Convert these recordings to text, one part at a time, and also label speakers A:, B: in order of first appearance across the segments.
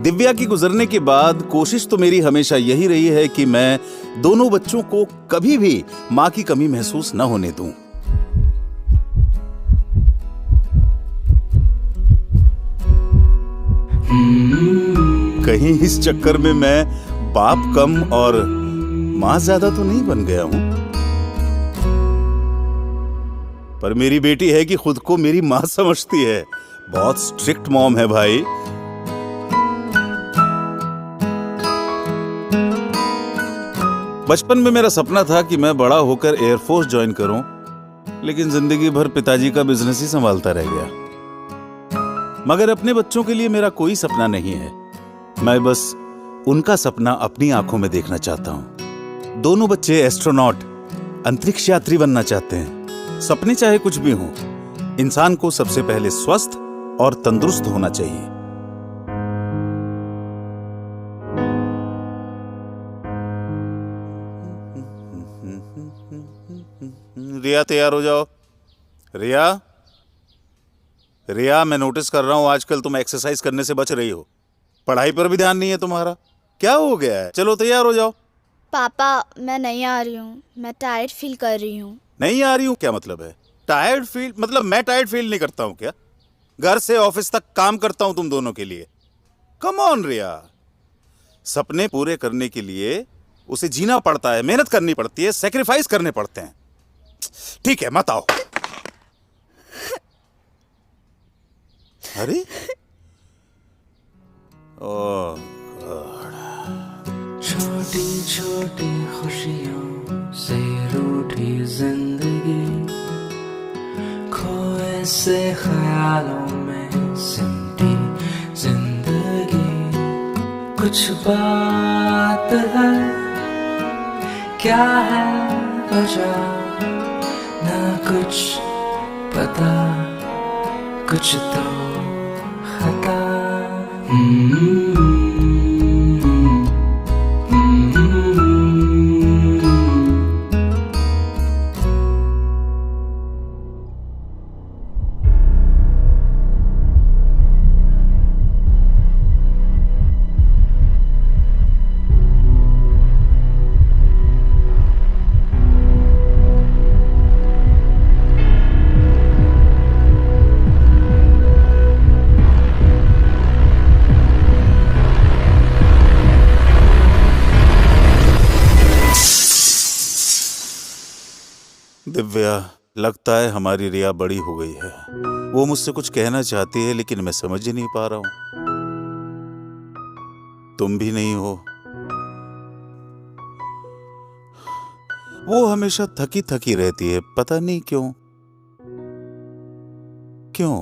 A: दिव्या की गुजरने के बाद कोशिश तो मेरी हमेशा यही रही है कि मैं दोनों बच्चों को कभी भी माँ की कमी महसूस न होने दूं। कहीं इस चक्कर में मैं बाप कम और माँ ज्यादा तो नहीं बन गया हूं। पर मेरी बेटी है कि खुद को मेरी माँ समझती है। बहुत स्ट्रिक्ट मॉम है भाई। बचपन में मेरा सपना था कि मैं बड़ा होकर एयरफोर्स ज्वाइन करूं, लेकिन जिंदगी भर पिताजी का बिजनेस ही संभालता रह गया। मगर अपने बच्चों के लिए मेरा कोई सपना नहीं है। मैं बस उनका सपना अपनी आंखों में देखना चाहता हूं। दोनों बच्चे एस्ट्रोनॉट, अंतरिक्ष यात्री बनना चाहते हैं। सपने चाहे कुछ भी हों, इंसान को सबसे पहले स्वस्थ और तंदुरुस्त होना चाहिए। रिया, तैयार हो जाओ। रिया, रिया, मैं नोटिस कर रहा हूं आजकल तुम एक्सरसाइज करने से बच रही हो। पढ़ाई पर भी ध्यान नहीं है तुम्हारा। क्या हो गया है? चलो तैयार हो जाओ।
B: पापा, मैं नहीं आ रही हूँ। मैं टायर्ड फील कर रही हूँ।
A: नहीं आ रही हूँ क्या मतलब है? टायर्ड फील मतलब मैं टायर्ड फील नहीं करता हूँ क्या? घर से ऑफिस तक काम करता हूँ तुम दोनों के लिए। कम ऑन रिया, सपने पूरे करने के लिए उसे जीना पड़ता है, मेहनत करनी पड़ती है, सेक्रीफाइस करने पड़ते हैं। ठीक है, मत आओ। अरे ओह गॉड।
C: छोटी छोटी खुशियों से रूठी जिंदगी, खोए से ख्यालों में सिमटी जिंदगी। कुछ बात है, क्या है वजह, ना कुछ पता, कुछ तो खता।
A: दिव्या, लगता है हमारी रिया बड़ी हो गई है। वो मुझसे कुछ कहना चाहती है, लेकिन मैं समझ ही नहीं पा रहा हूं। तुम भी नहीं हो। वो हमेशा थकी थकी रहती है, पता नहीं क्यों। क्यों?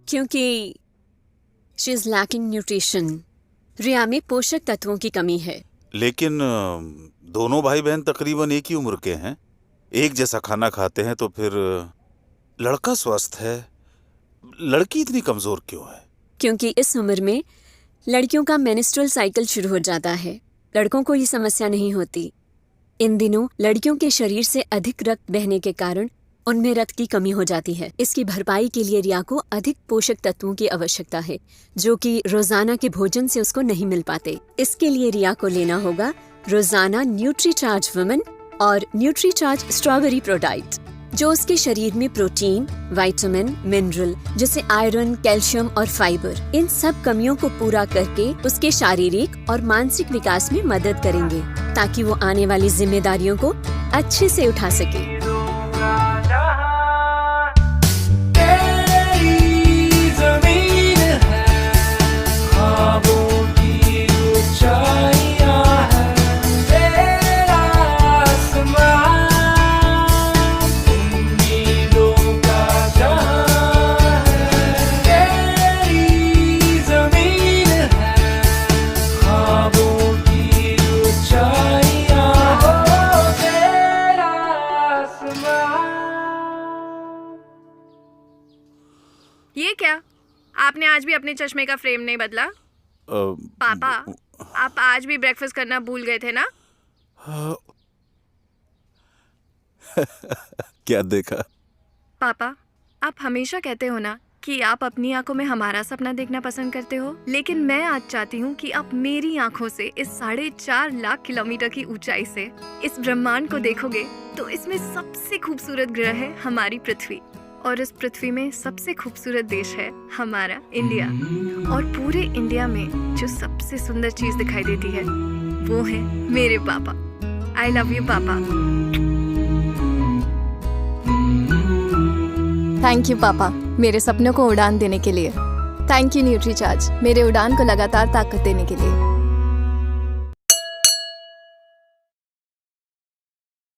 D: क्योंकि शी इज लैकिंग न्यूट्रिशन। रिया में पोषक तत्वों की कमी है।
A: लेकिन दोनों भाई बहन तकरीबन एक ही उम्र के हैं, एक जैसा खाना खाते हैं, तो फिर लड़का स्वस्थ है, लड़की इतनी कमजोर क्यों है?
D: क्योंकि इस उम्र में लड़कियों का मेंस्ट्रुअल साइकिल शुरू हो जाता है। लड़कों को ये समस्या नहीं होती। इन दिनों लड़कियों के शरीर से अधिक रक्त बहने के कारण उनमें रक्त की कमी हो जाती है। इसकी भरपाई के लिए रिया को अधिक पोषक तत्वों की आवश्यकता है, जो कि रोजाना के भोजन से उसको नहीं मिल पाते। इसके लिए रिया को लेना होगा रोजाना न्यूट्रीचार्ज वुमेन और न्यूट्रीचार्ज स्ट्रॉबेरी प्रोडाइट, जो उसके शरीर में प्रोटीन, विटामिन, मिनरल जैसे आयरन, कैल्शियम और फाइबर, इन सब कमियों को पूरा करके उसके शारीरिक और मानसिक विकास में मदद करेंगे, ताकि वो आने वाली जिम्मेदारियों को अच्छे से उठा सके।
E: ये क्या? आपने आज भी अपने चश्मे का फ्रेम नहीं बदला? पापा, आप आज भी ब्रेकफास्ट करना भूल गए थे ना?
A: क्या देखा?
E: पापा, आप हमेशा कहते हो ना कि आप अपनी आंखों में हमारा सपना देखना पसंद करते हो, लेकिन मैं आज चाहती हूँ कि आप मेरी आंखों से इस 4.5 लाख किलोमीटर की ऊंचाई से इस ब्रह्मांड को देखोगे तो इसमें सबसे खूबसूरत ग्रह है हमारी पृथ्वी, और इस पृथ्वी में सबसे खूबसूरत देश है हमारा इंडिया। और पूरे इंडिया में जो सबसे सुंदर चीज दिखाई देती है वो है मेरे पापा। आई लव यू पापा।
F: थैंक यू पापा, मेरे सपनों को उड़ान देने के लिए। थैंक यू न्यूट्रीचार्ज, मेरे उड़ान को लगातार ताकत देने के लिए।